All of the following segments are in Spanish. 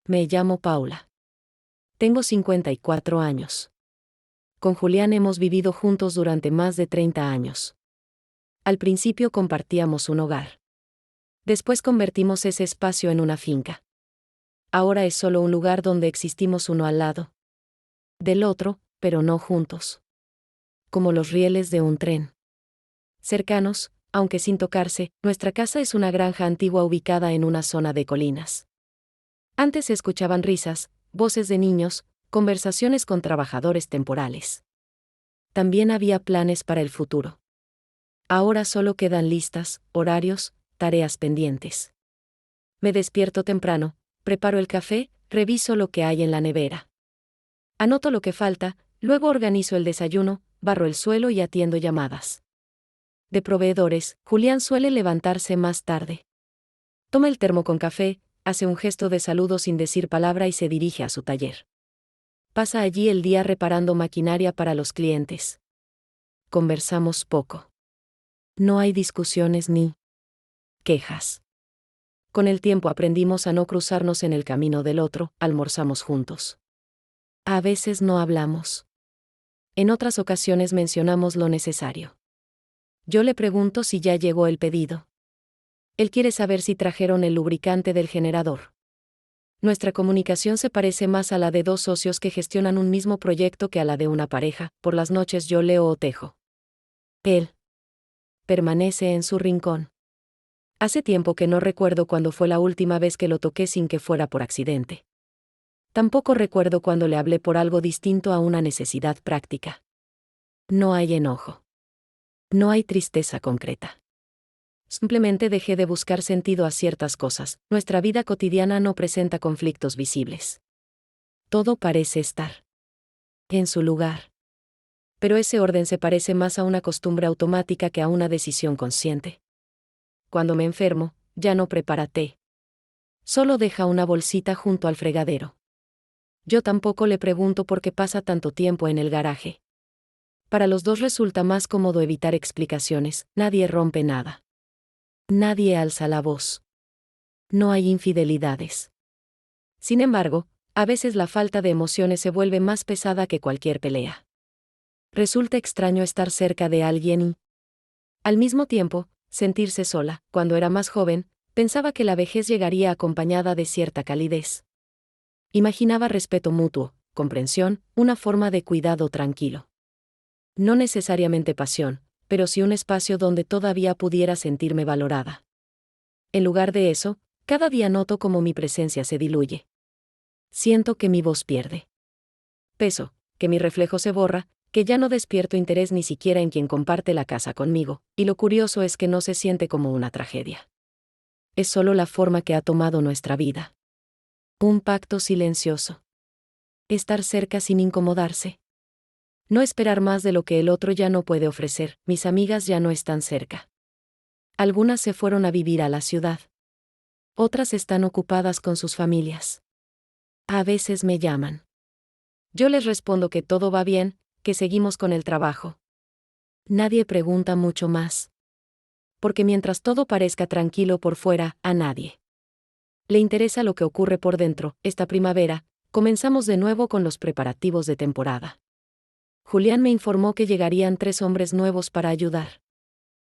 Me llamo Paula. Tengo 54 años. Con Julián hemos vivido juntos durante más de 30 años. Al principio compartíamos un hogar. Después convertimos ese espacio en una finca. Ahora es solo un lugar donde existimos uno al lado del otro, pero no juntos. Como los rieles de un tren. Cercanos, aunque sin tocarse, nuestra casa es una granja antigua ubicada en una zona de colinas. Antes se escuchaban risas, voces de niños, conversaciones con trabajadores temporales. También había planes para el futuro. Ahora solo quedan listas, horarios, tareas pendientes. Me despierto temprano, preparo el café, reviso lo que hay en la nevera. Anoto lo que falta, luego organizo el desayuno, barro el suelo y atiendo llamadas. De proveedores, Julián suele levantarse más tarde. Toma el termo con café, hace un gesto de saludo sin decir palabra y se dirige a su taller. Pasa allí el día reparando maquinaria para los clientes. Conversamos poco. No hay discusiones ni quejas. Con el tiempo aprendimos a no cruzarnos en el camino del otro, almorzamos juntos. A veces no hablamos. En otras ocasiones mencionamos lo necesario. Yo le pregunto si ya llegó el pedido. Él quiere saber si trajeron el lubricante del generador. Nuestra comunicación se parece más a la de dos socios que gestionan un mismo proyecto que a la de una pareja. Por las noches yo leo o tejo. Él permanece en su rincón. Hace tiempo que no recuerdo cuándo fue la última vez que lo toqué sin que fuera por accidente. Tampoco recuerdo cuando le hablé por algo distinto a una necesidad práctica. No hay enojo. No hay tristeza concreta. Simplemente dejé de buscar sentido a ciertas cosas. Nuestra vida cotidiana no presenta conflictos visibles. Todo parece estar en su lugar. Pero ese orden se parece más a una costumbre automática que a una decisión consciente. Cuando me enfermo, ya no prepara té. Solo deja una bolsita junto al fregadero. Yo tampoco le pregunto por qué pasa tanto tiempo en el garaje. Para los dos resulta más cómodo evitar explicaciones, nadie rompe nada. Nadie alza la voz. No hay infidelidades. Sin embargo, a veces la falta de emociones se vuelve más pesada que cualquier pelea. Resulta extraño estar cerca de alguien y, al mismo tiempo, sentirse sola. Cuando era más joven, pensaba que la vejez llegaría acompañada de cierta calidez. Imaginaba respeto mutuo, comprensión, una forma de cuidado tranquilo. No necesariamente pasión, pero sí un espacio donde todavía pudiera sentirme valorada. En lugar de eso, cada día noto cómo mi presencia se diluye. Siento que mi voz pierde peso, que mi reflejo se borra, que ya no despierto interés ni siquiera en quien comparte la casa conmigo, y lo curioso es que no se siente como una tragedia. Es solo la forma que ha tomado nuestra vida. Un pacto silencioso. Estar cerca sin incomodarse. No esperar más de lo que el otro ya no puede ofrecer. Mis amigas ya no están cerca. Algunas se fueron a vivir a la ciudad. Otras están ocupadas con sus familias. A veces me llaman. Yo les respondo que todo va bien, que seguimos con el trabajo. Nadie pregunta mucho más. Porque mientras todo parezca tranquilo por fuera, a nadie le interesa lo que ocurre por dentro. Esta primavera, comenzamos de nuevo con los preparativos de temporada. Julián me informó que llegarían 3 hombres nuevos para ayudar.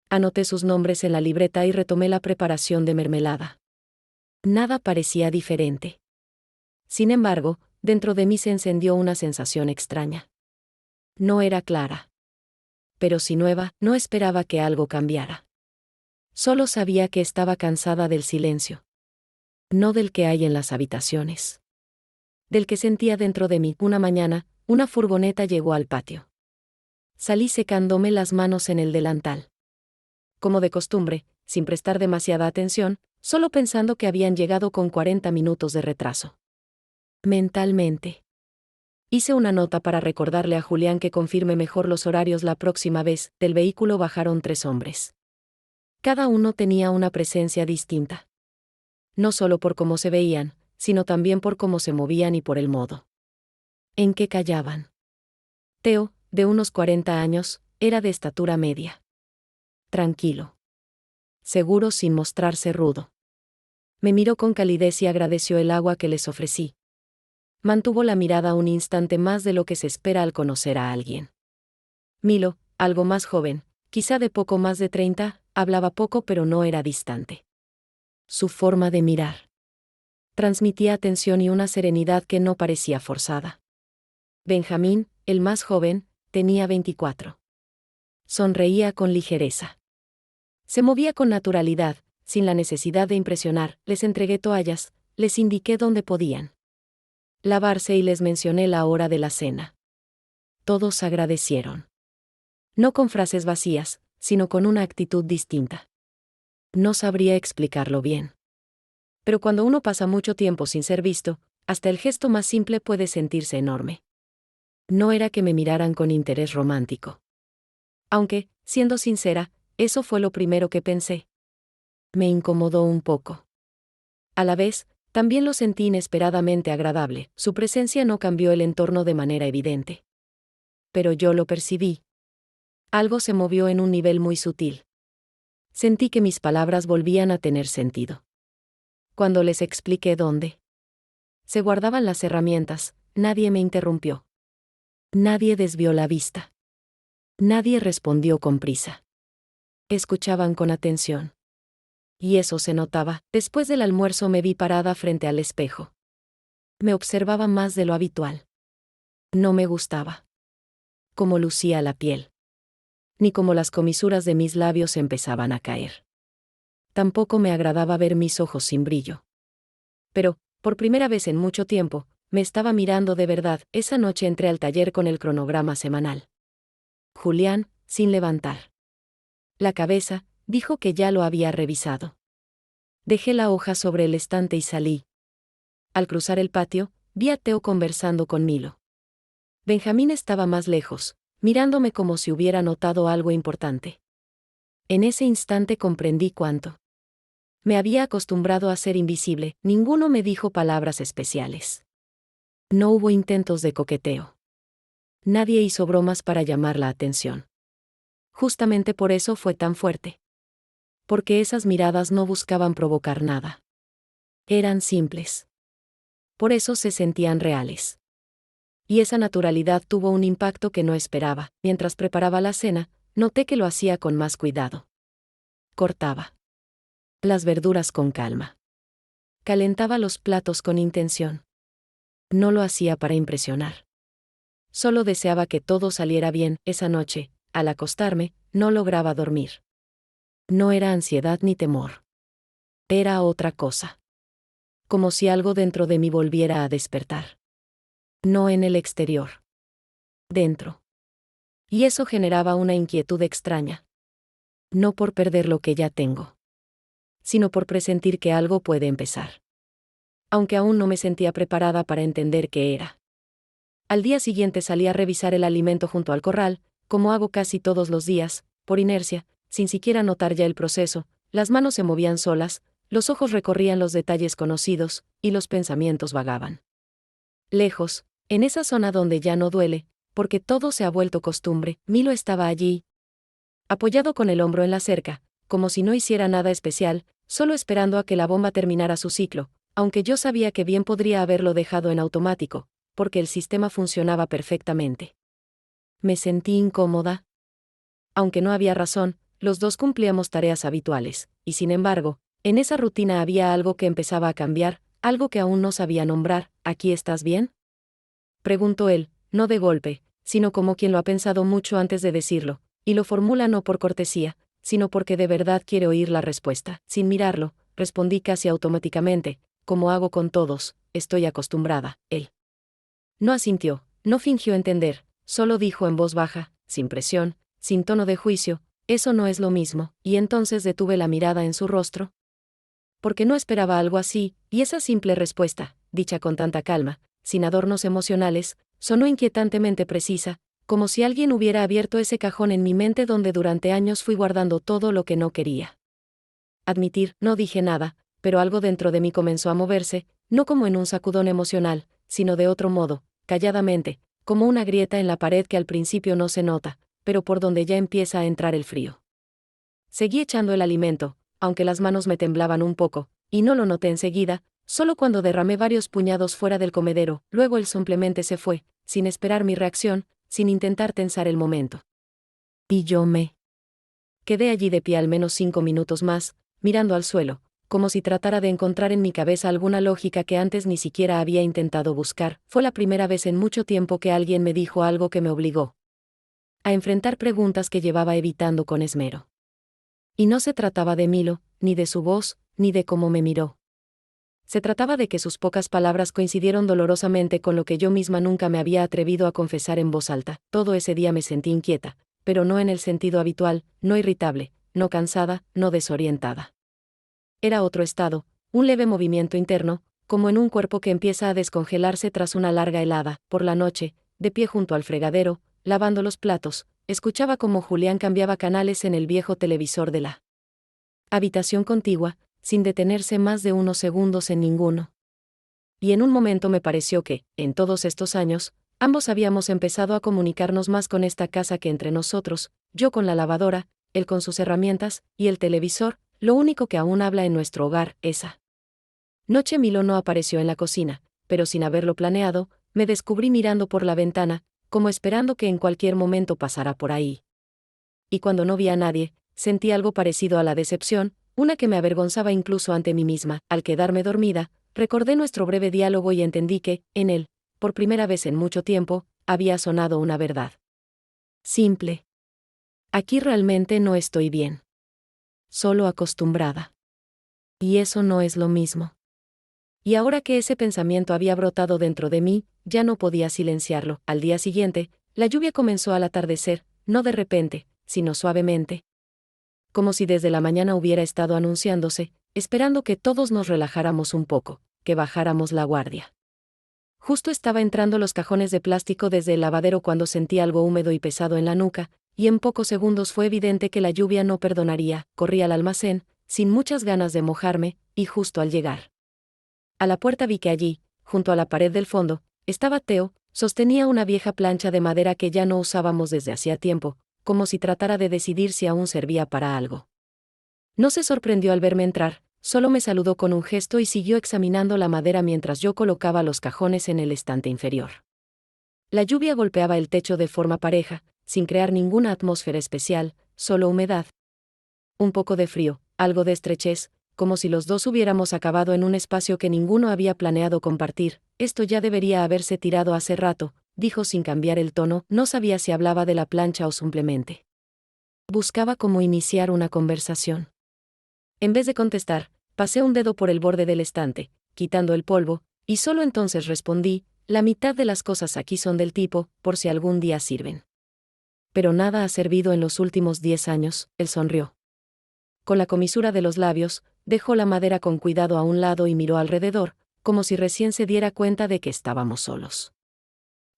Anoté sus nombres en la libreta y retomé la preparación de mermelada. Nada parecía diferente. Sin embargo, dentro de mí se encendió una sensación extraña. No era clara. Pero sí nueva, no esperaba que algo cambiara. Solo sabía que estaba cansada del silencio. No del que hay en las habitaciones. Del que sentía dentro de mí. Una mañana, una furgoneta llegó al patio. Salí secándome las manos en el delantal. Como de costumbre, sin prestar demasiada atención, solo pensando que habían llegado con 40 minutos de retraso. Mentalmente. Hice una nota para recordarle a Julián que confirme mejor los horarios la próxima vez. Del vehículo bajaron 3 hombres. Cada uno tenía una presencia distinta. No solo por cómo se veían, sino también por cómo se movían y por el modo en que callaban. Teo, de unos 40 años, era de estatura media. Tranquilo. Seguro sin mostrarse rudo. Me miró con calidez y agradeció el agua que les ofrecí. Mantuvo la mirada un instante más de lo que se espera al conocer a alguien. Milo, algo más joven, quizá de poco más de 30, hablaba poco pero no era distante. Su forma de mirar transmitía atención y una serenidad que no parecía forzada. Benjamín, el más joven, tenía 24. Sonreía con ligereza. Se movía con naturalidad, sin la necesidad de impresionar. Les entregué toallas, les indiqué dónde podían lavarse y les mencioné la hora de la cena. Todos agradecieron. No con frases vacías, sino con una actitud distinta. No sabría explicarlo bien. Pero cuando uno pasa mucho tiempo sin ser visto, hasta el gesto más simple puede sentirse enorme. No era que me miraran con interés romántico. Aunque, siendo sincera, eso fue lo primero que pensé. Me incomodó un poco. A la vez, también lo sentí inesperadamente agradable. Su presencia no cambió el entorno de manera evidente. Pero yo lo percibí. Algo se movió en un nivel muy sutil. Sentí que mis palabras volvían a tener sentido. Cuando les expliqué dónde se guardaban las herramientas, nadie me interrumpió. Nadie desvió la vista. Nadie respondió con prisa. Escuchaban con atención. Y eso se notaba. Después del almuerzo me vi parada frente al espejo. Me observaba más de lo habitual. No me gustaba cómo lucía la piel, ni cómo las comisuras de mis labios empezaban a caer. Tampoco me agradaba ver mis ojos sin brillo. Pero, por primera vez en mucho tiempo, me estaba mirando de verdad. Esa noche entré al taller con el cronograma semanal. Julián, sin levantar la cabeza, dijo que ya lo había revisado. Dejé la hoja sobre el estante y salí. Al cruzar el patio, vi a Teo conversando con Milo. Benjamín estaba más lejos, mirándome como si hubiera notado algo importante. En ese instante comprendí cuánto me había acostumbrado a ser invisible. Ninguno me dijo palabras especiales. No hubo intentos de coqueteo. Nadie hizo bromas para llamar la atención. Justamente por eso fue tan fuerte. Porque esas miradas no buscaban provocar nada. Eran simples. Por eso se sentían reales. Y esa naturalidad tuvo un impacto que no esperaba. Mientras preparaba la cena, noté que lo hacía con más cuidado. Cortaba las verduras con calma. Calentaba los platos con intención. No lo hacía para impresionar. Solo deseaba que todo saliera bien. Esa noche, al acostarme, no lograba dormir. No era ansiedad ni temor. Era otra cosa. Como si algo dentro de mí volviera a despertar. No en el exterior. Dentro. Y eso generaba una inquietud extraña. No por perder lo que ya tengo, sino por presentir que algo puede empezar. Aunque aún no me sentía preparada para entender qué era. Al día siguiente salí a revisar el alimento junto al corral, como hago casi todos los días, por inercia, sin siquiera notar ya el proceso. Las manos se movían solas, los ojos recorrían los detalles conocidos, y los pensamientos vagaban. Lejos, en esa zona donde ya no duele, porque todo se ha vuelto costumbre, Milo estaba allí, apoyado con el hombro en la cerca, como si no hiciera nada especial, solo esperando a que la bomba terminara su ciclo, aunque yo sabía que bien podría haberlo dejado en automático, porque el sistema funcionaba perfectamente. Me sentí incómoda. Aunque no había razón, los dos cumplíamos tareas habituales, y sin embargo, en esa rutina había algo que empezaba a cambiar, algo que aún no sabía nombrar. ¿Aquí estás bien?, preguntó él, no de golpe, sino como quien lo ha pensado mucho antes de decirlo, y lo formula no por cortesía, sino porque de verdad quiere oír la respuesta. Sin mirarlo, respondí casi automáticamente, como hago con todos, estoy acostumbrada. Él no asintió, no fingió entender, solo dijo en voz baja, sin presión, sin tono de juicio, eso no es lo mismo, y entonces detuve la mirada en su rostro. Porque no esperaba algo así, y esa simple respuesta, dicha con tanta calma, sin adornos emocionales, sonó inquietantemente precisa, como si alguien hubiera abierto ese cajón en mi mente donde durante años fui guardando todo lo que no quería admitir. No dije nada, pero algo dentro de mí comenzó a moverse, no como en un sacudón emocional, sino de otro modo, calladamente, como una grieta en la pared que al principio no se nota, pero por donde ya empieza a entrar el frío. Seguí echando el alimento, aunque las manos me temblaban un poco, y no lo noté enseguida, solo cuando derramé varios puñados fuera del comedero. Luego él simplemente se fue, sin esperar mi reacción, sin intentar tensar el momento. Y yo me quedé allí de pie al menos 5 minutos más, mirando al suelo, como si tratara de encontrar en mi cabeza alguna lógica que antes ni siquiera había intentado buscar. Fue la primera vez en mucho tiempo que alguien me dijo algo que me obligó a enfrentar preguntas que llevaba evitando con esmero. Y no se trataba de Milo, ni de su voz, ni de cómo me miró. Se trataba de que sus pocas palabras coincidieron dolorosamente con lo que yo misma nunca me había atrevido a confesar en voz alta. Todo ese día me sentí inquieta, pero no en el sentido habitual, no irritable, no cansada, no desorientada. Era otro estado, un leve movimiento interno, como en un cuerpo que empieza a descongelarse tras una larga helada. Por la noche, de pie junto al fregadero, lavando los platos, escuchaba cómo Julián cambiaba canales en el viejo televisor de la habitación contigua, sin detenerse más de unos segundos en ninguno. Y en un momento me pareció que, en todos estos años, ambos habíamos empezado a comunicarnos más con esta casa que entre nosotros, yo con la lavadora, él con sus herramientas, y el televisor, lo único que aún habla en nuestro hogar. Esa noche Milo no apareció en la cocina, pero sin haberlo planeado, me descubrí mirando por la ventana, como esperando que en cualquier momento pasara por ahí. Y cuando no vi a nadie, sentí algo parecido a la decepción, una que me avergonzaba incluso ante mí misma. Al quedarme dormida, recordé nuestro breve diálogo y entendí que, en él, por primera vez en mucho tiempo, había sonado una verdad simple. Aquí realmente no estoy bien. Solo acostumbrada. Y eso no es lo mismo. Y ahora que ese pensamiento había brotado dentro de mí, ya no podía silenciarlo. Al día siguiente, la lluvia comenzó al atardecer, no de repente, sino suavemente. Como si desde la mañana hubiera estado anunciándose, esperando que todos nos relajáramos un poco, que bajáramos la guardia. Justo estaba entrando los cajones de plástico desde el lavadero cuando sentí algo húmedo y pesado en la nuca, y en pocos segundos fue evidente que la lluvia no perdonaría. Corrí al almacén, sin muchas ganas de mojarme, y justo al llegar a la puerta vi que allí, junto a la pared del fondo, estaba Theo. Sostenía una vieja plancha de madera que ya no usábamos desde hacía tiempo, como si tratara de decidir si aún servía para algo. No se sorprendió al verme entrar, solo me saludó con un gesto y siguió examinando la madera mientras yo colocaba los cajones en el estante inferior. La lluvia golpeaba el techo de forma pareja, sin crear ninguna atmósfera especial, solo humedad. Un poco de frío, algo de estrechez, como si los dos hubiéramos acabado en un espacio que ninguno había planeado compartir. Esto ya debería haberse tirado hace rato, dijo sin cambiar el tono. No sabía si hablaba de la plancha o simplemente buscaba cómo iniciar una conversación. En vez de contestar, pasé un dedo por el borde del estante, quitando el polvo, y solo entonces respondí: la mitad de las cosas aquí son del tipo, por si algún día sirven. Pero nada ha servido en los últimos 10 años, él sonrió. Con la comisura de los labios, dejó la madera con cuidado a un lado y miró alrededor, como si recién se diera cuenta de que estábamos solos.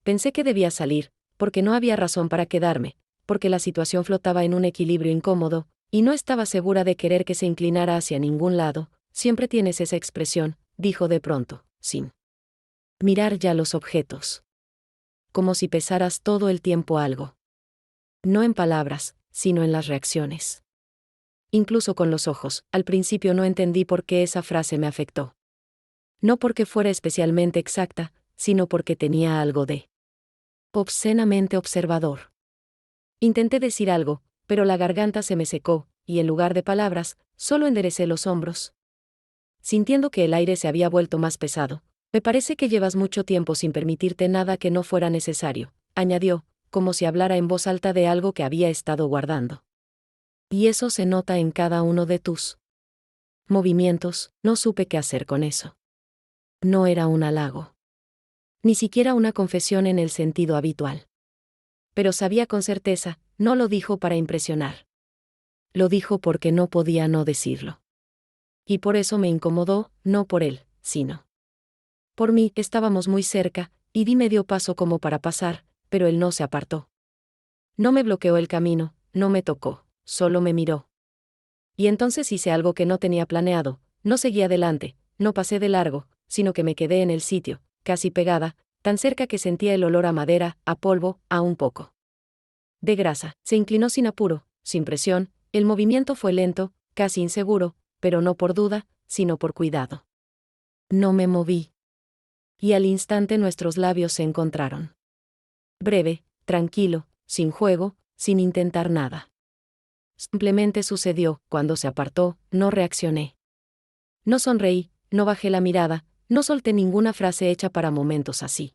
Pensé que debía salir, porque no había razón para quedarme, porque la situación flotaba en un equilibrio incómodo, y no estaba segura de querer que se inclinara hacia ningún lado. Siempre tienes esa expresión, dijo de pronto, sin mirar ya los objetos. Como si pesaras todo el tiempo algo. No en palabras, sino en las reacciones. Incluso con los ojos. Al principio no entendí por qué esa frase me afectó. No porque fuera especialmente exacta, sino porque tenía algo de obscenamente observador. Intenté decir algo, pero la garganta se me secó, y en lugar de palabras, solo enderecé los hombros. Sintiendo que el aire se había vuelto más pesado, me parece que llevas mucho tiempo sin permitirte nada que no fuera necesario, añadió, como si hablara en voz alta de algo que había estado guardando. Y eso se nota en cada uno de tus movimientos. No supe qué hacer con eso. No era un halago. Ni siquiera una confesión en el sentido habitual. Pero sabía con certeza, no lo dijo para impresionar. Lo dijo porque no podía no decirlo. Y por eso me incomodó, no por él, sino por mí. Estábamos muy cerca, y di medio paso como para pasar, pero él no se apartó. No me bloqueó el camino, no me tocó, solo me miró. Y entonces hice algo que no tenía planeado. No seguí adelante, no pasé de largo, sino que me quedé en el sitio, casi pegada, tan cerca que sentía el olor a madera, a polvo, a un poco de grasa. Se inclinó sin apuro, sin presión. El movimiento fue lento, casi inseguro, pero no por duda, sino por cuidado. No me moví. Y al instante nuestros labios se encontraron. Breve, tranquilo, sin juego, sin intentar nada. Simplemente sucedió. Cuando se apartó, no reaccioné. No sonreí, no bajé la mirada, no solté ninguna frase hecha para momentos así.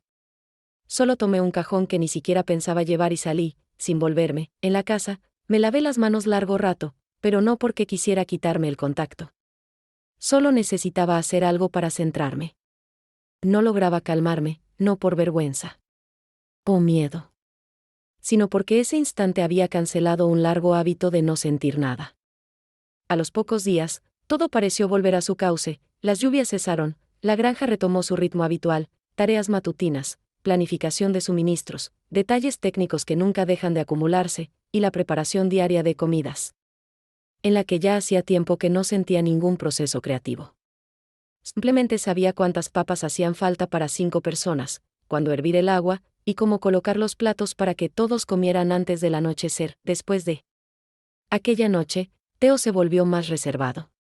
Solo tomé un cajón que ni siquiera pensaba llevar y salí, sin volverme. En la casa, me lavé las manos largo rato, pero no porque quisiera quitarme el contacto. Solo necesitaba hacer algo para centrarme. No lograba calmarme, no por vergüenza o miedo, sino porque ese instante había cancelado un largo hábito de no sentir nada. A los pocos días, todo pareció volver a su cauce, las lluvias cesaron, la granja retomó su ritmo habitual, tareas matutinas, planificación de suministros, detalles técnicos que nunca dejan de acumularse, y la preparación diaria de comidas, en la que ya hacía tiempo que no sentía ningún proceso creativo. Simplemente sabía cuántas papas hacían falta para 5 personas, cuándo hervir el agua, y cómo colocar los platos para que todos comieran antes del anochecer. Después de aquella noche, Theo se volvió más reservado.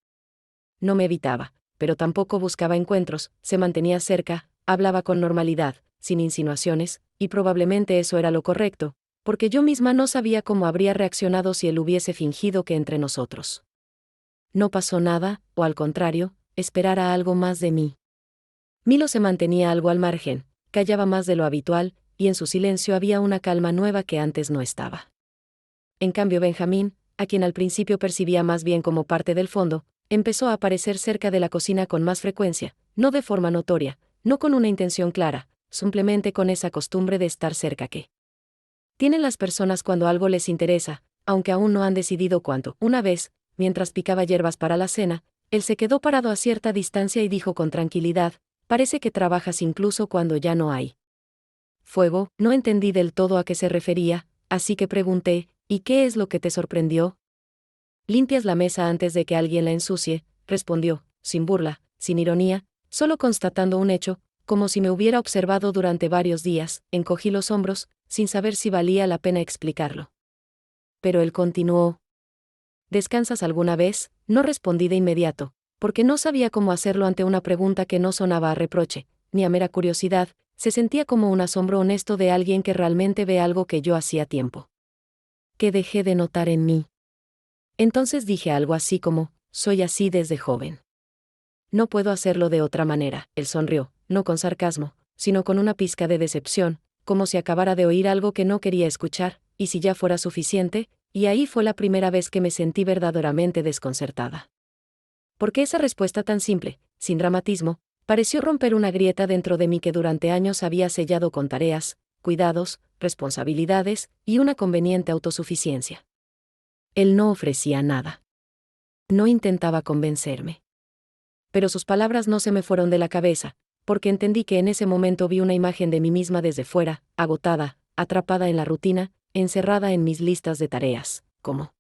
No me evitaba, pero tampoco buscaba encuentros, se mantenía cerca, hablaba con normalidad, sin insinuaciones, y probablemente eso era lo correcto, porque yo misma no sabía cómo habría reaccionado si él hubiese fingido que entre nosotros no pasó nada, o al contrario, esperara algo más de mí. Milo se mantenía algo al margen, callaba más de lo habitual, y en su silencio había una calma nueva que antes no estaba. En cambio Benjamín, a quien al principio percibía más bien como parte del fondo, empezó a aparecer cerca de la cocina con más frecuencia, no de forma notoria, no con una intención clara, simplemente con esa costumbre de estar cerca que tienen las personas cuando algo les interesa, aunque aún no han decidido cuánto. Una vez, mientras picaba hierbas para la cena, él se quedó parado a cierta distancia y dijo con tranquilidad: «Parece que trabajas incluso cuando ya no hay fuego». No entendí del todo a qué se refería, así que pregunté: «¿Y qué es lo que te sorprendió?». «Limpias la mesa antes de que alguien la ensucie», respondió, sin burla, sin ironía, solo constatando un hecho, como si me hubiera observado durante varios días. Encogí los hombros, sin saber si valía la pena explicarlo. Pero él continuó: «¿Descansas alguna vez?». No respondí de inmediato, porque no sabía cómo hacerlo ante una pregunta que no sonaba a reproche, ni a mera curiosidad, se sentía como un asombro honesto de alguien que realmente ve algo que yo hacía tiempo que dejé de notar en mí. Entonces dije algo así como: «Soy así desde joven. No puedo hacerlo de otra manera». Él sonrió, no con sarcasmo, sino con una pizca de decepción, como si acabara de oír algo que no quería escuchar, y si ya fuera suficiente, y ahí fue la primera vez que me sentí verdaderamente desconcertada. Porque esa respuesta tan simple, sin dramatismo, pareció romper una grieta dentro de mí que durante años había sellado con tareas, cuidados, responsabilidades y una conveniente autosuficiencia. Él no ofrecía nada. No intentaba convencerme. Pero sus palabras no se me fueron de la cabeza, porque entendí que en ese momento vi una imagen de mí misma desde fuera, agotada, atrapada en la rutina, encerrada en mis listas de tareas, como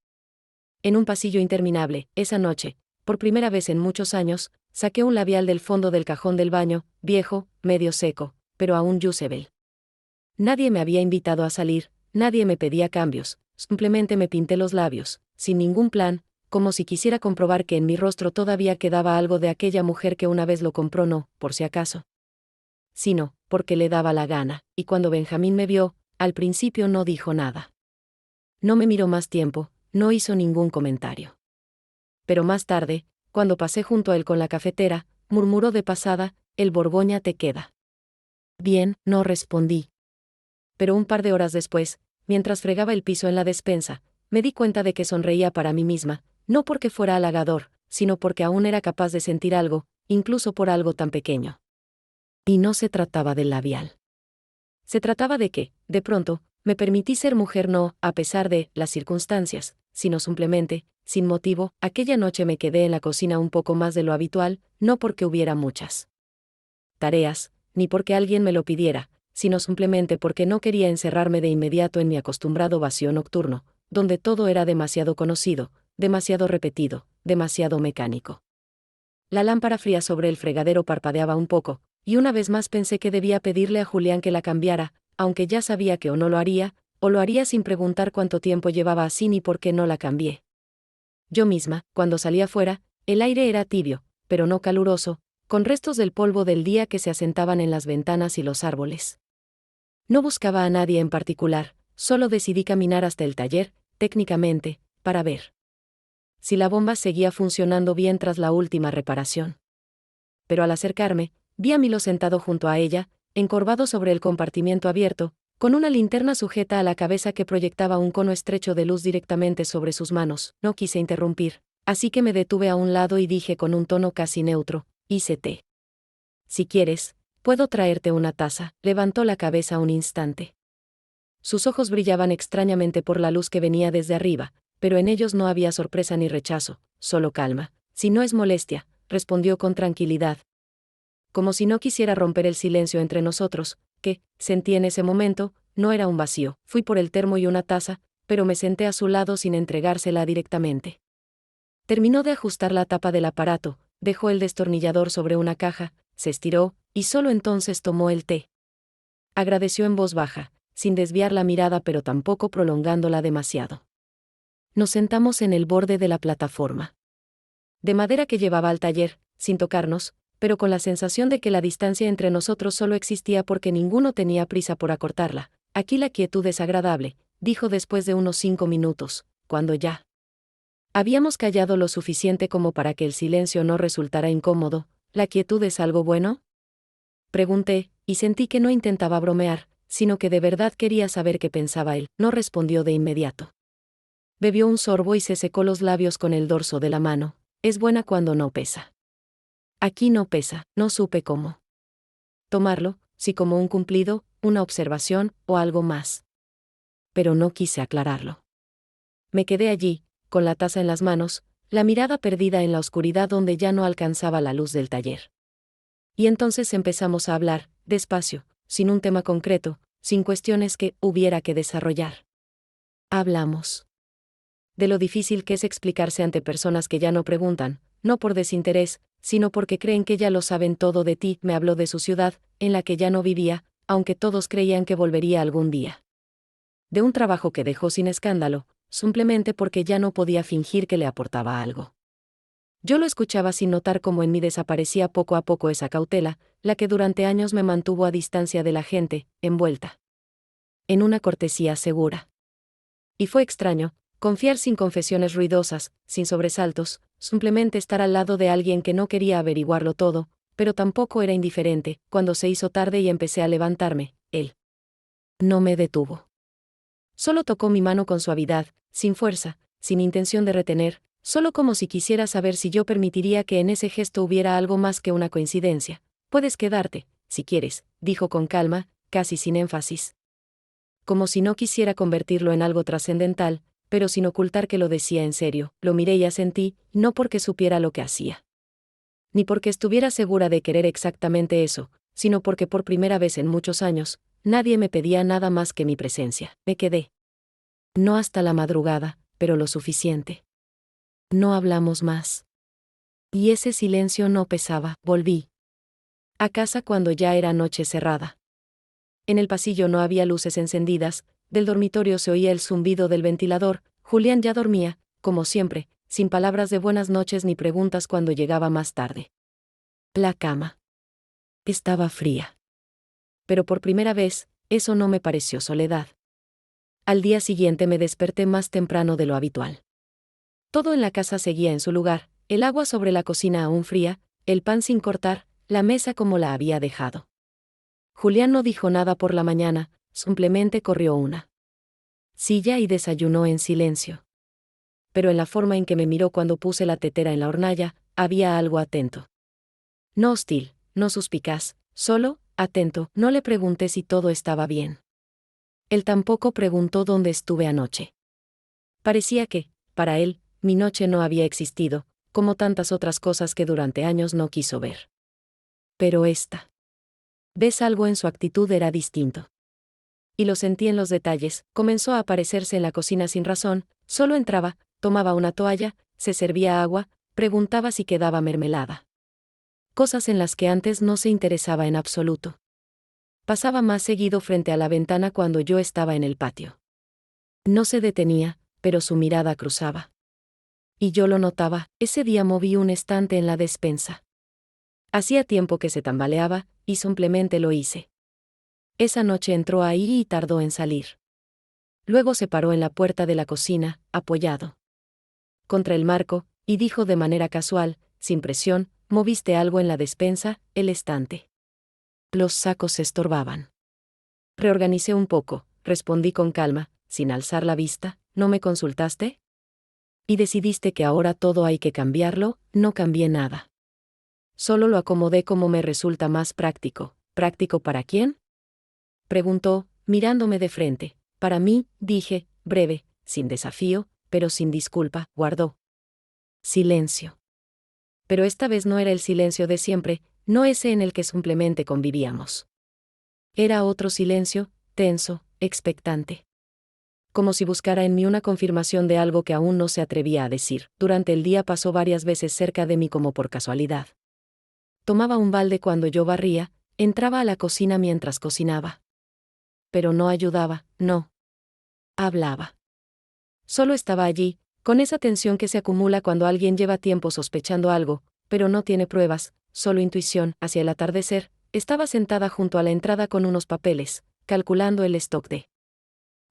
en un pasillo interminable. Esa noche, por primera vez en muchos años, saqué un labial del fondo del cajón del baño, viejo, medio seco, pero aún usable. Nadie me había invitado a salir, nadie me pedía cambios, simplemente me pinté los labios, sin ningún plan, como si quisiera comprobar que en mi rostro todavía quedaba algo de aquella mujer que una vez lo compró, no, por si acaso, sino, porque le daba la gana. Y cuando Benjamín me vio, al principio no dijo nada. No me miró más tiempo, no hizo ningún comentario. Pero más tarde, cuando pasé junto a él con la cafetera, murmuró de pasada: «El Borgoña te queda bien». No respondí. Pero un par de horas después, mientras fregaba el piso en la despensa, me di cuenta de que sonreía para mí misma, no porque fuera halagador, sino porque aún era capaz de sentir algo, incluso por algo tan pequeño. Y no se trataba del labial. Se trataba de que, de pronto, me permití ser mujer, no a pesar de las circunstancias, sino simplemente, sin motivo. Aquella noche me quedé en la cocina un poco más de lo habitual, no porque hubiera muchas tareas, ni porque alguien me lo pidiera, sino simplemente porque no quería encerrarme de inmediato en mi acostumbrado vacío nocturno, donde todo era demasiado conocido, demasiado repetido, demasiado mecánico. La lámpara fría sobre el fregadero parpadeaba un poco, y una vez más pensé que debía pedirle a Julián que la cambiara, aunque ya sabía que o no lo haría, o lo haría sin preguntar cuánto tiempo llevaba así ni por qué no la cambié yo misma. Cuando salí afuera, el aire era tibio, pero no caluroso, con restos del polvo del día que se asentaban en las ventanas y los árboles. No buscaba a nadie en particular, solo decidí caminar hasta el taller, técnicamente, para ver si la bomba seguía funcionando bien tras la última reparación. Pero al acercarme, vi a Milo sentado junto a ella, encorvado sobre el compartimiento abierto, con una linterna sujeta a la cabeza que proyectaba un cono estrecho de luz directamente sobre sus manos. No quise interrumpir, así que me detuve a un lado y dije con un tono casi neutro: hice té. Si quieres, puedo traerte una taza. Levantó la cabeza un instante. Sus ojos brillaban extrañamente por la luz que venía desde arriba, pero en ellos no había sorpresa ni rechazo, solo calma. Si no es molestia, respondió con tranquilidad. Como si no quisiera romper el silencio entre nosotros, que, sentí en ese momento, no era un vacío. Fui por el termo y una taza, pero me senté a su lado sin entregársela directamente. Terminó de ajustar la tapa del aparato, dejó el destornillador sobre una caja, se estiró, y solo entonces tomó el té. Agradeció en voz baja, sin desviar la mirada pero tampoco prolongándola demasiado. Nos sentamos en el borde de la plataforma de madera que llevaba al taller, sin tocarnos, pero con la sensación de que la distancia entre nosotros solo existía porque ninguno tenía prisa por acortarla. Aquí la quietud es agradable, dijo después de unos 5 minutos, cuando ya habíamos callado lo suficiente como para que el silencio no resultara incómodo. ¿La quietud es algo bueno?, pregunté, y sentí que no intentaba bromear, sino que de verdad quería saber qué pensaba él. No respondió de inmediato. Bebió un sorbo y se secó los labios con el dorso de la mano. Es buena cuando no pesa. Aquí no pesa. No supe cómo tomarlo, si como un cumplido, una observación, o algo más. Pero no quise aclararlo. Me quedé allí, con la taza en las manos, la mirada perdida en la oscuridad donde ya no alcanzaba la luz del taller. Y entonces empezamos a hablar, despacio, sin un tema concreto, sin cuestiones que hubiera que desarrollar. Hablamos de lo difícil que es explicarse ante personas que ya no preguntan, no por desinterés, sino porque creen que ya lo saben todo de ti. Me habló de su ciudad, en la que ya no vivía, aunque todos creían que volvería algún día. De un trabajo que dejó sin escándalo, simplemente porque ya no podía fingir que le aportaba algo. Yo lo escuchaba sin notar cómo en mí desaparecía poco a poco esa cautela, la que durante años me mantuvo a distancia de la gente, envuelta en una cortesía segura. Y fue extraño, confiar sin confesiones ruidosas, sin sobresaltos, simplemente estar al lado de alguien que no quería averiguarlo todo, pero tampoco era indiferente. Cuando se hizo tarde y empecé a levantarme, él no me detuvo. Solo tocó mi mano con suavidad, sin fuerza, sin intención de retener, solo como si quisiera saber si yo permitiría que en ese gesto hubiera algo más que una coincidencia. Puedes quedarte, si quieres, dijo con calma, casi sin énfasis. Como si no quisiera convertirlo en algo trascendental, pero sin ocultar que lo decía en serio. Lo miré y asentí, no porque supiera lo que hacía, ni porque estuviera segura de querer exactamente eso, sino porque por primera vez en muchos años, nadie me pedía nada más que mi presencia. Me quedé. No hasta la madrugada, pero lo suficiente. No hablamos más. Y ese silencio no pesaba. Volví a casa cuando ya era noche cerrada. En el pasillo no había luces encendidas, del dormitorio se oía el zumbido del ventilador. Julián ya dormía, como siempre, sin palabras de buenas noches ni preguntas cuando llegaba más tarde. La cama estaba fría. Pero por primera vez, eso no me pareció soledad. Al día siguiente me desperté más temprano de lo habitual. Todo en la casa seguía en su lugar, el agua sobre la cocina aún fría, el pan sin cortar, la mesa como la había dejado. Julián no dijo nada por la mañana, simplemente corrió una silla y desayunó en silencio. Pero en la forma en que me miró cuando puse la tetera en la hornalla, había algo atento. No hostil, no suspicaz, solo, atento. No le pregunté si todo estaba bien. Él tampoco preguntó dónde estuve anoche. Parecía que, para él, mi noche no había existido, como tantas otras cosas que durante años no quiso ver. Pero esta vez algo en su actitud era distinto. Y lo sentí en los detalles. Comenzó a aparecerse en la cocina sin razón, solo entraba, tomaba una toalla, se servía agua, preguntaba si quedaba mermelada. Cosas en las que antes no se interesaba en absoluto. Pasaba más seguido frente a la ventana cuando yo estaba en el patio. No se detenía, pero su mirada cruzaba Y yo lo notaba, ese día moví un estante en la despensa. Hacía tiempo que se tambaleaba, y simplemente lo hice. Esa noche entró ahí y tardó en salir. Luego se paró en la puerta de la cocina, apoyado contra el marco, y dijo de manera casual, sin presión: ¿moviste algo en la despensa, el estante? Los sacos se estorbaban. Reorganicé un poco, respondí con calma, sin alzar la vista. ¿No me consultaste? ¿Y decidiste que ahora todo hay que cambiarlo? No cambié nada. Solo lo acomodé como me resulta más práctico. ¿Práctico para quién?, preguntó, mirándome de frente. Para mí, dije, breve, sin desafío, pero sin disculpa. Guardó silencio. Pero esta vez no era el silencio de siempre, no ese en el que simplemente convivíamos. Era otro silencio, tenso, expectante. Como si buscara en mí una confirmación de algo que aún no se atrevía a decir. Durante el día pasó varias veces cerca de mí como por casualidad. Tomaba un balde cuando yo barría, entraba a la cocina mientras cocinaba. Pero no ayudaba, no hablaba. Solo estaba allí, con esa tensión que se acumula cuando alguien lleva tiempo sospechando algo, pero no tiene pruebas, solo intuición. Hacia el atardecer, estaba sentada junto a la entrada con unos papeles, calculando el stock de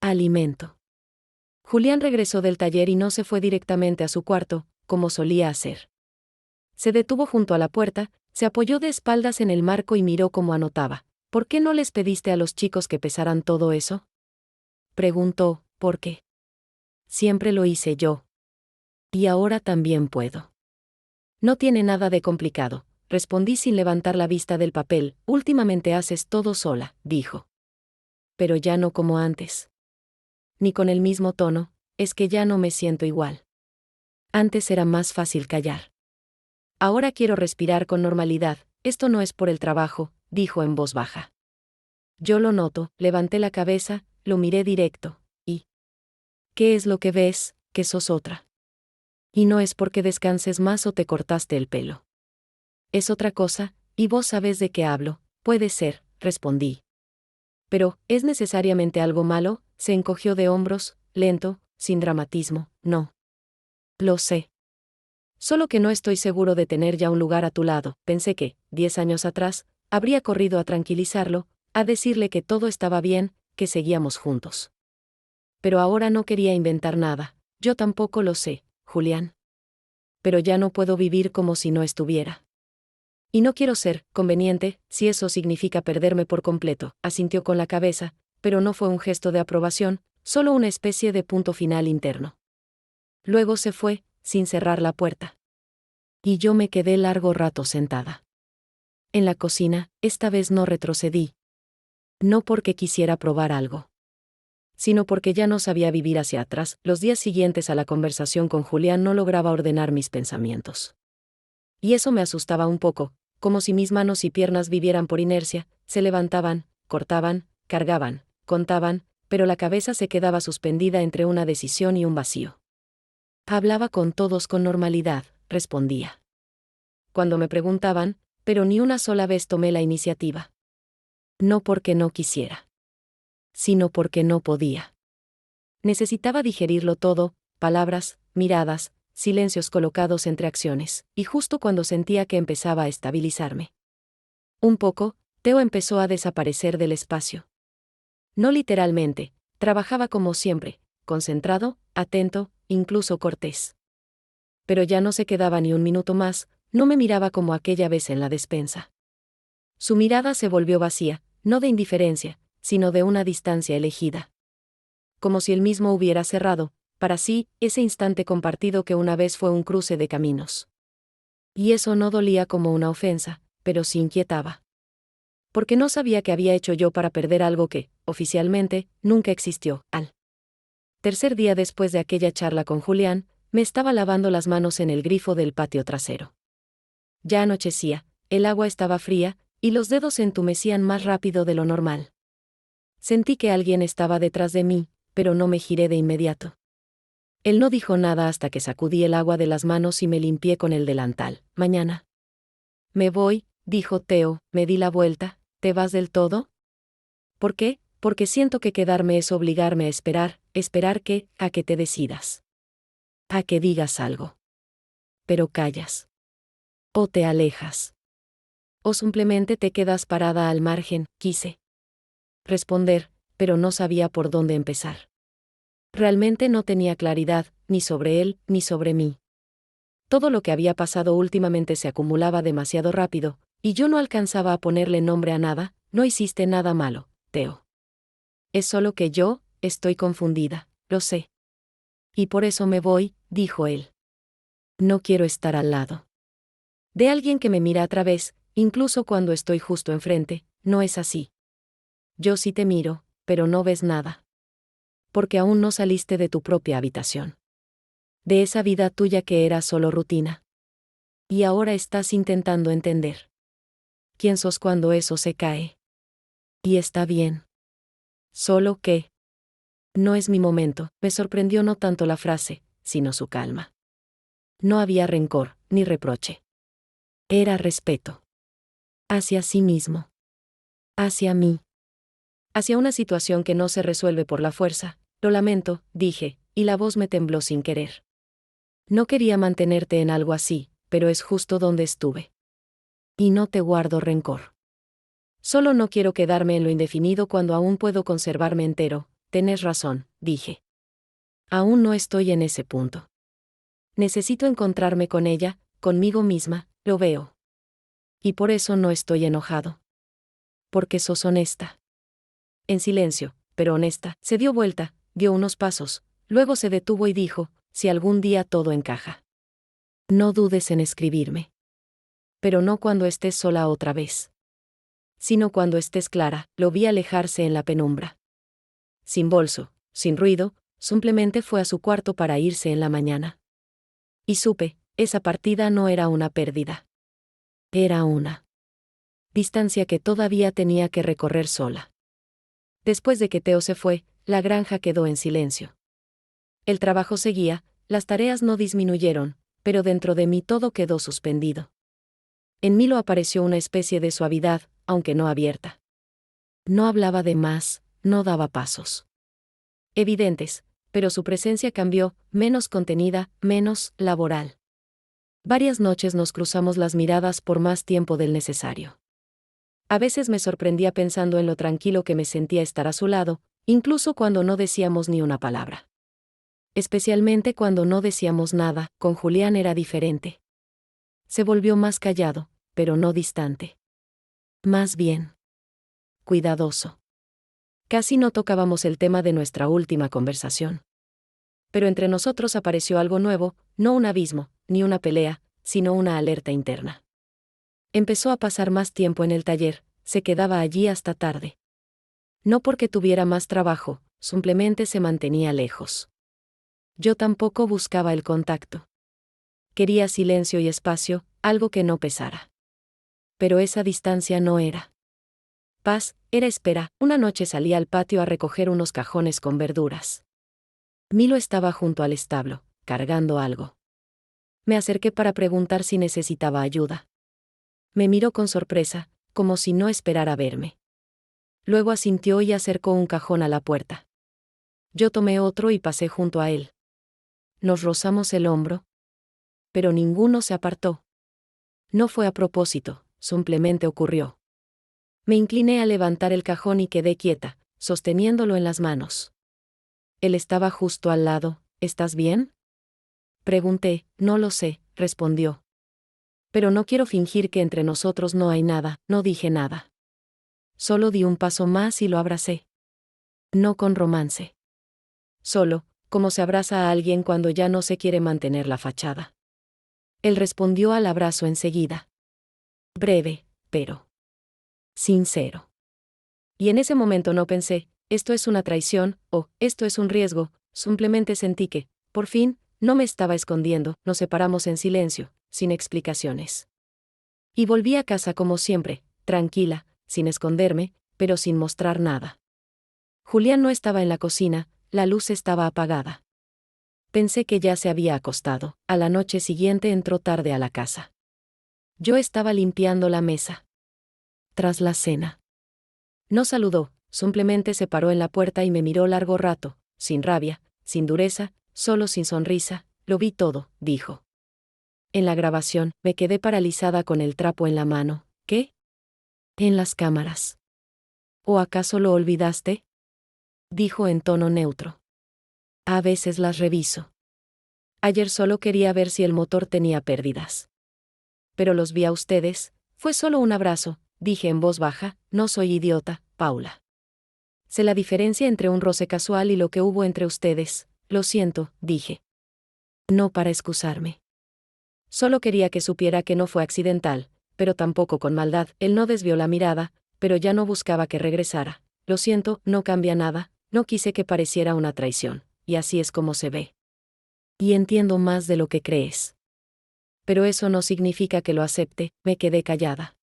alimento. Julián regresó del taller y no se fue directamente a su cuarto, como solía hacer. Se detuvo junto a la puerta, se apoyó de espaldas en el marco y miró cómo anotaba. ¿Por qué no les pediste a los chicos que pesaran todo eso?, preguntó. ¿Por qué? Siempre lo hice yo. Y ahora también puedo. No tiene nada de complicado, respondí sin levantar la vista del papel. Últimamente haces todo sola, dijo. Pero ya no como antes. Ni con el mismo tono, es que ya no me siento igual. Antes era más fácil callar. Ahora quiero respirar con normalidad. Esto no es por el trabajo, dijo en voz baja. Yo lo noto, levanté la cabeza, lo miré directo. ¿Y qué es lo que ves? Que sos otra. Y no es porque descanses más o te cortaste el pelo. Es otra cosa, y vos sabés de qué hablo. Puede ser, respondí. Pero, ¿es necesariamente algo malo? Se encogió de hombros, lento, sin dramatismo. No. Lo sé. Solo que no estoy seguro de tener ya un lugar a tu lado. Pensé que, 10 años atrás, habría corrido a tranquilizarlo, a decirle que todo estaba bien, que seguíamos juntos. Pero ahora no quería inventar nada. Yo tampoco lo sé, Julián. Pero ya no puedo vivir como si no estuviera. Y no quiero ser conveniente, si eso significa perderme por completo, asintió con la cabeza, pero no fue un gesto de aprobación, solo una especie de punto final interno. Luego se fue, sin cerrar la puerta. Y yo me quedé largo rato sentada. En la cocina, esta vez no retrocedí. No porque quisiera probar algo, sino porque ya no sabía vivir hacia atrás. Los días siguientes a la conversación con Julián no lograba ordenar mis pensamientos. Y eso me asustaba un poco, como si mis manos y piernas vivieran por inercia, se levantaban, cortaban, cargaban, contaban, pero la cabeza se quedaba suspendida entre una decisión y un vacío. Hablaba con todos con normalidad, respondía. Cuando me preguntaban, pero ni una sola vez tomé la iniciativa. No porque no quisiera, sino porque no podía. Necesitaba digerirlo todo, palabras, miradas, silencios colocados entre acciones, y justo cuando sentía que empezaba a estabilizarme un poco, Teo empezó a desaparecer del espacio. No literalmente, trabajaba como siempre, concentrado, atento, incluso cortés. Pero ya no se quedaba ni un minuto más, no me miraba como aquella vez en la despensa. Su mirada se volvió vacía, no de indiferencia, sino de una distancia elegida. Como si él mismo hubiera cerrado, para sí, ese instante compartido que una vez fue un cruce de caminos. Y eso no dolía como una ofensa, pero sí inquietaba. Porque no sabía qué había hecho yo para perder algo que, oficialmente, nunca existió. Al tercer día después de aquella charla con Julián, me estaba lavando las manos en el grifo del patio trasero. Ya anochecía, el agua estaba fría, y los dedos se entumecían más rápido de lo normal. Sentí que alguien estaba detrás de mí, pero no me giré de inmediato. Él no dijo nada hasta que sacudí el agua de las manos y me limpié con el delantal. Mañana me voy, dijo Teo. Me di la vuelta. ¿Te vas del todo? ¿Por qué? Porque siento que quedarme es obligarme a esperar que te decidas. A que digas algo. pero callas. O te alejas. O simplemente te quedas parada al margen, quise responder, pero no sabía por dónde empezar. Realmente no tenía claridad, ni sobre él, ni sobre mí. Todo lo que había pasado últimamente se acumulaba demasiado rápido, y yo no alcanzaba a ponerle nombre a nada. No hiciste nada malo, Theo. Es solo que yo, estoy confundida, lo sé. Y por eso me voy, dijo él. No quiero estar al lado de alguien que me mira a través, incluso cuando estoy justo enfrente. No es así. Yo sí te miro, pero no ves nada. Porque aún no saliste de tu propia habitación. De esa vida tuya que era solo rutina. Y ahora estás intentando entender quién sos cuando eso se cae. Y está bien. Solo que no es mi momento. Me sorprendió no tanto la frase, sino su calma. No había rencor, ni reproche. Era respeto. Hacia sí mismo. Hacia mí. Hacia una situación que no se resuelve por la fuerza. Lo lamento, dije, y la voz me tembló sin querer. No quería mantenerte en algo así, pero es justo donde estuve. Y no te guardo rencor. Solo no quiero quedarme en lo indefinido cuando aún puedo conservarme entero. Tenés razón, dije. Aún no estoy en ese punto. Necesito encontrarme con ella, conmigo misma, lo veo. Y por eso no estoy enojado. Porque sos honesta. En silencio, pero honesta, se dio vuelta, dio unos pasos, luego se detuvo y dijo, si algún día todo encaja. No dudes en escribirme. Pero no cuando estés sola otra vez. Sino cuando estés clara. Lo vi alejarse en la penumbra. Sin bolso, sin ruido, simplemente fue a su cuarto para irse en la mañana. Y supe, esa partida no era una pérdida. Era una distancia que todavía tenía que recorrer sola. Después de que Theo se fue, la granja quedó en silencio. El trabajo seguía, las tareas no disminuyeron, pero dentro de mí todo quedó suspendido. En Milo apareció una especie de suavidad, aunque no abierta. No hablaba de más, no daba pasos evidentes, pero su presencia cambió, menos contenida, menos laboral. Varias noches nos cruzamos las miradas por más tiempo del necesario. A veces me sorprendía pensando en lo tranquilo que me sentía estar a su lado, incluso cuando no decíamos ni una palabra. Especialmente cuando no decíamos nada. Con Julián era diferente. Se volvió más callado, pero no distante. Más bien cuidadoso. Casi no tocábamos el tema de nuestra última conversación. Pero entre nosotros apareció algo nuevo, no un abismo, ni una pelea, sino una alerta interna. Empezó a pasar más tiempo en el taller, se quedaba allí hasta tarde. No porque tuviera más trabajo, simplemente se mantenía lejos. Yo tampoco buscaba el contacto. Quería silencio y espacio, algo que no pesara. Pero esa distancia no era paz, era espera. Una noche salí al patio a recoger unos cajones con verduras. Milo estaba junto al establo, cargando algo. Me acerqué para preguntar si necesitaba ayuda. Me miró con sorpresa, como si no esperara verme. Luego asintió y acercó un cajón a la puerta. Yo tomé otro y pasé junto a él. Nos rozamos el hombro. Pero ninguno se apartó. No fue a propósito, simplemente ocurrió. Me incliné a levantar el cajón y quedé quieta, sosteniéndolo en las manos. Él estaba justo al lado. ¿Estás bien? Pregunté. No lo sé, respondió. Pero no quiero fingir que entre nosotros no hay nada. No dije nada. Solo di un paso más y lo abracé. No con romance. Solo, como se abraza a alguien cuando ya no se quiere mantener la fachada. Él respondió al abrazo enseguida. Breve, pero sincero. Y en ese momento no pensé, esto es una traición, o esto es un riesgo, simplemente sentí que, por fin, no me estaba escondiendo. Nos separamos en silencio, sin explicaciones. Y volví a casa como siempre, tranquila, sin esconderme, pero sin mostrar nada. Julián no estaba en la cocina, la luz estaba apagada. Pensé que ya se había acostado. A la noche siguiente entró tarde a la casa. Yo estaba limpiando la mesa. Tras la cena. No saludó, simplemente se paró en la puerta y me miró largo rato, sin rabia, sin dureza, solo sin sonrisa. Lo vi todo, dijo. en la grabación, me quedé paralizada con el trapo en la mano. ¿Qué? En las cámaras. ¿O acaso lo olvidaste? Dijo en tono neutro. A veces las reviso. Ayer solo quería ver si el motor tenía pérdidas. Pero los vi a ustedes, fue solo un abrazo, dije en voz baja, no soy idiota, Paula. Sé la diferencia entre un roce casual y lo que hubo entre ustedes, lo siento, dije. No para excusarme. Solo quería que supiera que no fue accidental, pero tampoco con maldad. Él no desvió la mirada, pero ya no buscaba que regresara. Lo siento, no cambia nada, no quise que pareciera una traición, y así es como se ve. Y entiendo más de lo que crees. Pero eso no significa que lo acepte, me quedé callada.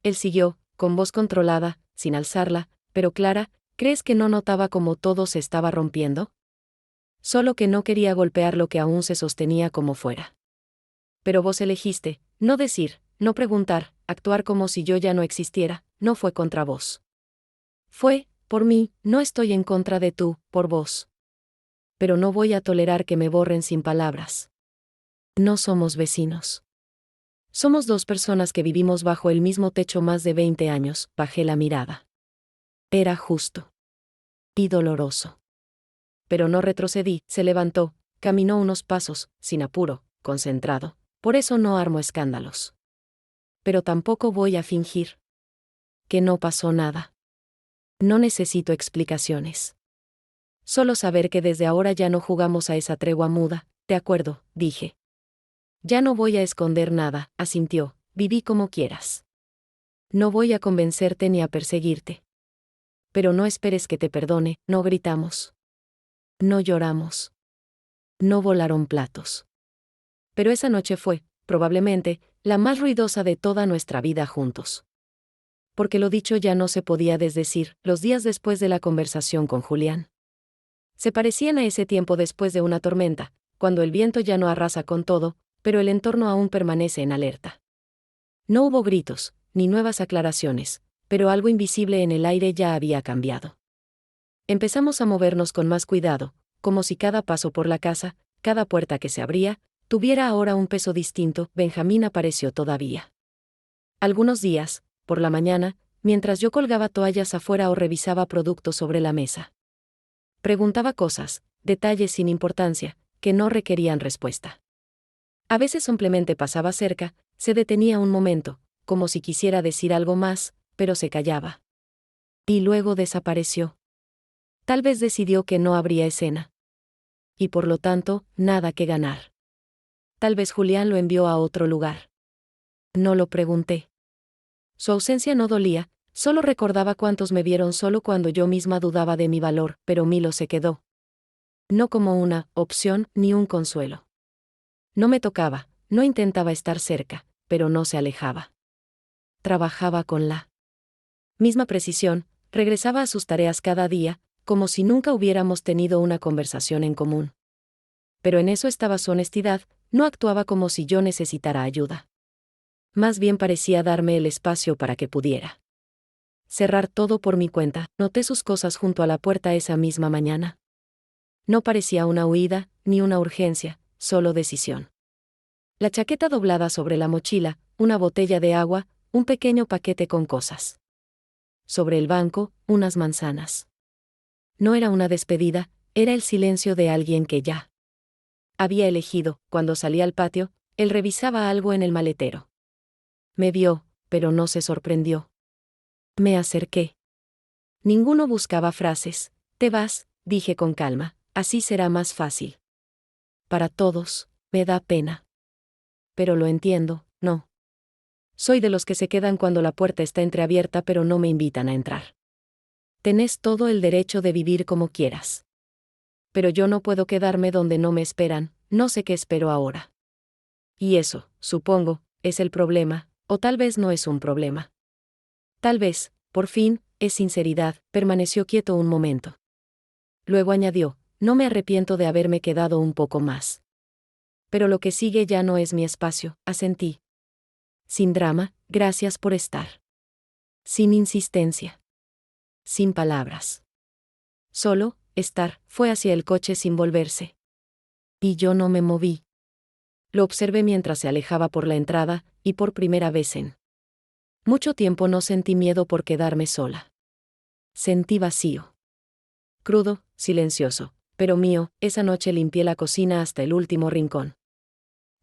Él siguió, con voz controlada, sin alzarla, pero clara, ¿crees que no notaba cómo todo se estaba rompiendo? Solo que no quería golpear lo que aún se sostenía como fuera. Pero vos elegiste, no decir, no preguntar, actuar como si yo ya no existiera, no fue contra vos. Fue, por mí, no estoy en contra de tú, por vos. Pero no voy a tolerar que me borren sin palabras. No somos vecinos. Somos dos personas que vivimos bajo el mismo techo más de 20 años, bajé la mirada. Era justo. Y doloroso. Pero no retrocedí, se levantó, caminó unos pasos, sin apuro, concentrado. Por eso no armo escándalos. Pero tampoco voy a fingir que no pasó nada. No necesito explicaciones. Solo saber que desde ahora ya no jugamos a esa tregua muda, de acuerdo, dije. Ya no voy a esconder nada, asintió, viví como quieras. No voy a convencerte ni a perseguirte. Pero no esperes que te perdone, no gritamos. No lloramos. No volaron platos. Pero esa noche fue, probablemente, la más ruidosa de toda nuestra vida juntos. Porque lo dicho ya no se podía desdecir, los días después de la conversación con Julián. Se parecían a ese tiempo después de una tormenta, cuando el viento ya no arrasa con todo, pero el entorno aún permanece en alerta. No hubo gritos, ni nuevas aclaraciones, pero algo invisible en el aire ya había cambiado. Empezamos a movernos con más cuidado, como si cada paso por la casa, cada puerta que se abría, tuviera ahora un peso distinto. Benjamín apareció todavía. Algunos días, por la mañana, mientras yo colgaba toallas afuera o revisaba productos sobre la mesa. Preguntaba cosas, detalles sin importancia, que no requerían respuesta. A veces simplemente pasaba cerca, se detenía un momento, como si quisiera decir algo más, pero se callaba. Y luego desapareció. Tal vez decidió que no habría escena. Y por lo tanto, nada que ganar. Tal vez Julián lo envió a otro lugar. No lo pregunté. Su ausencia no dolía, solo recordaba cuántos me vieron solo cuando yo misma dudaba de mi valor, pero Milo se quedó. No como una opción ni un consuelo. No me tocaba, no intentaba estar cerca, pero no se alejaba. Trabajaba con la misma precisión, regresaba a sus tareas cada día, como si nunca hubiéramos tenido una conversación en común. Pero en eso estaba su honestidad, no actuaba como si yo necesitara ayuda. Más bien parecía darme el espacio para que pudiera cerrar todo por mi cuenta. Noté sus cosas junto a la puerta esa misma mañana. No parecía una huida, ni una urgencia, solo decisión. La chaqueta doblada sobre la mochila, una botella de agua, un pequeño paquete con cosas. Sobre el banco, unas manzanas. No era una despedida, era el silencio de alguien que ya había elegido. Cuando salí al patio, él revisaba algo en el maletero. Me vio, pero no se sorprendió. Me acerqué. Ninguno buscaba frases. Te vas, dije con calma, así será más fácil. Para todos, me da pena. Pero lo entiendo, no. Soy de los que se quedan cuando la puerta está entreabierta pero no me invitan a entrar. Tenés todo el derecho de vivir como quieras. Pero yo no puedo quedarme donde no me esperan, no sé qué espero ahora. Y eso, supongo, es el problema, o tal vez no es un problema. Tal vez, por fin, es sinceridad. Permaneció quieto un momento. Luego añadió, no me arrepiento de haberme quedado un poco más. Pero lo que sigue ya no es mi espacio, asentí. Sin drama, gracias por estar. Sin insistencia. Sin palabras. Solo, estar, fue hacia el coche sin volverse. Y yo no me moví. Lo observé mientras se alejaba por la entrada, y por primera vez en mucho tiempo no sentí miedo por quedarme sola. Sentí vacío. Crudo, silencioso, pero mío. Esa noche limpié la cocina hasta el último rincón.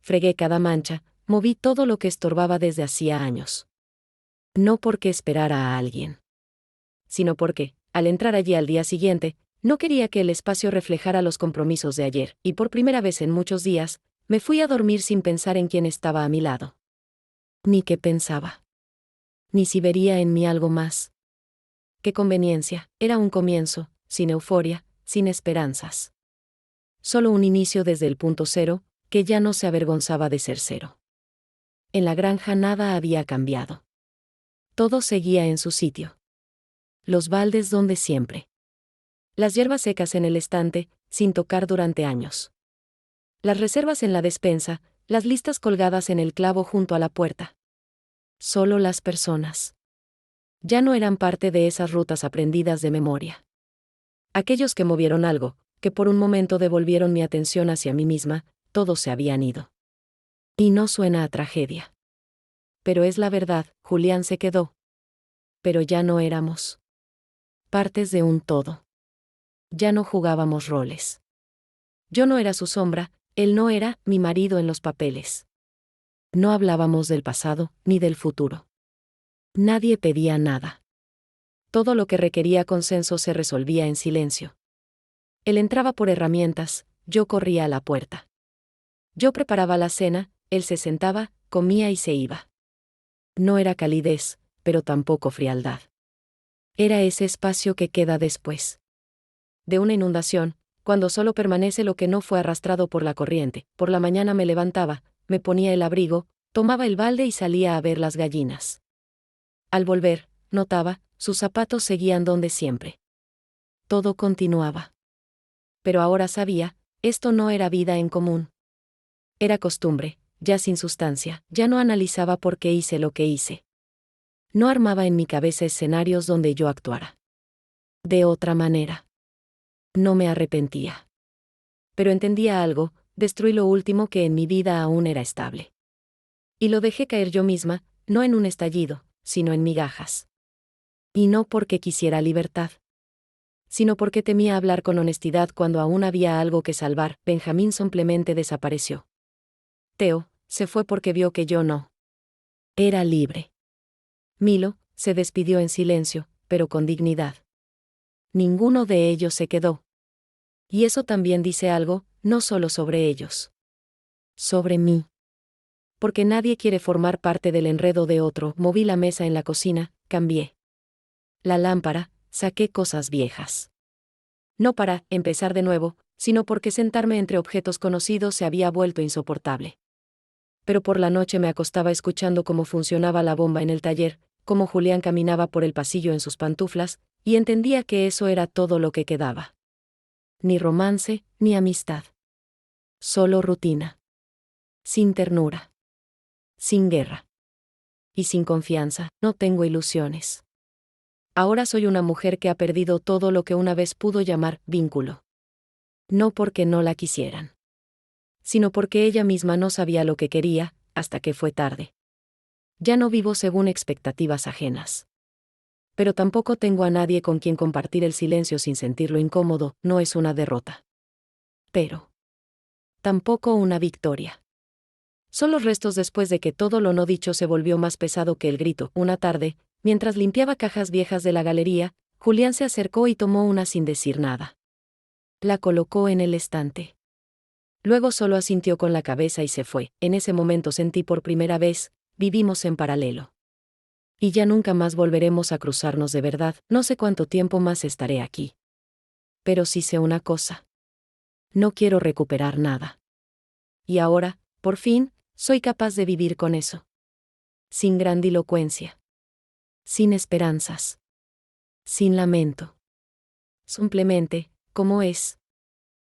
Fregué cada mancha, moví todo lo que estorbaba desde hacía años. No porque esperara a alguien, sino porque, al entrar allí al día siguiente, no quería que el espacio reflejara los compromisos de ayer, y por primera vez en muchos días, me fui a dormir sin pensar en quién estaba a mi lado. Ni qué pensaba. Ni si vería en mí algo más. Qué conveniencia, era un comienzo, sin euforia, sin esperanzas. Solo un inicio desde el punto cero, que ya no se avergonzaba de ser cero. En la granja nada había cambiado. Todo seguía en su sitio. Los baldes donde siempre. Las hierbas secas en el estante, sin tocar durante años. Las reservas en la despensa, las listas colgadas en el clavo junto a la puerta. Solo las personas. Ya no eran parte de esas rutas aprendidas de memoria. Aquellos que movieron algo, que por un momento devolvieron mi atención hacia mí misma, todos se habían ido. Y no suena a tragedia. Pero es la verdad, Julián se quedó. Pero ya no éramos partes de un todo. Ya no jugábamos roles. Yo no era su sombra, él no era mi marido en los papeles. No hablábamos del pasado, ni del futuro. Nadie pedía nada. Todo lo que requería consenso se resolvía en silencio. Él entraba por herramientas, yo corría a la puerta. Yo preparaba la cena, él se sentaba, comía y se iba. No era calidez, pero tampoco frialdad. Era ese espacio que queda después de una inundación, cuando solo permanece lo que no fue arrastrado por la corriente. Por la mañana me levantaba, me ponía el abrigo, tomaba el balde y salía a ver las gallinas. Al volver, notaba, sus zapatos seguían donde siempre. Todo continuaba. Pero ahora sabía, esto no era vida en común. Era costumbre, ya sin sustancia, ya no analizaba por qué hice lo que hice. No armaba en mi cabeza escenarios donde yo actuara de otra manera. No me arrepentía. Pero entendía algo, destruí lo último que en mi vida aún era estable. Y lo dejé caer yo misma, no en un estallido, sino en migajas. Y no porque quisiera libertad, sino porque temía hablar con honestidad cuando aún había algo que salvar. Benjamín simplemente desapareció. Teo se fue porque vio que yo no era libre. Milo se despidió en silencio, pero con dignidad. Ninguno de ellos se quedó. Y eso también dice algo, no solo sobre ellos. Sobre mí. Porque nadie quiere formar parte del enredo de otro. Moví la mesa en la cocina, cambié la lámpara, saqué cosas viejas. No para empezar de nuevo, sino porque sentarme entre objetos conocidos se había vuelto insoportable. Pero por la noche me acostaba escuchando cómo funcionaba la bomba en el taller, cómo Julián caminaba por el pasillo en sus pantuflas, y entendía que eso era todo lo que quedaba. Ni romance, ni amistad. Solo rutina. Sin ternura. Sin guerra. Y sin confianza, no tengo ilusiones. Ahora soy una mujer que ha perdido todo lo que una vez pudo llamar vínculo. No porque no la quisieran, sino porque ella misma no sabía lo que quería, hasta que fue tarde. Ya no vivo según expectativas ajenas. Pero tampoco tengo a nadie con quien compartir el silencio sin sentirlo incómodo. No es una derrota. Pero tampoco una victoria. Son los restos después de que todo lo no dicho se volvió más pesado que el grito. Una tarde, mientras limpiaba cajas viejas de la galería, Julián se acercó y tomó una sin decir nada. La colocó en el estante. Luego solo asintió con la cabeza y se fue. En ese momento sentí por primera vez, vivimos en paralelo. Y ya nunca más volveremos a cruzarnos de verdad. No sé cuánto tiempo más estaré aquí. Pero sí sé una cosa. No quiero recuperar nada. Y ahora, por fin, soy capaz de vivir con eso. Sin grandilocuencia. Sin esperanzas. Sin lamento. Simplemente, como es.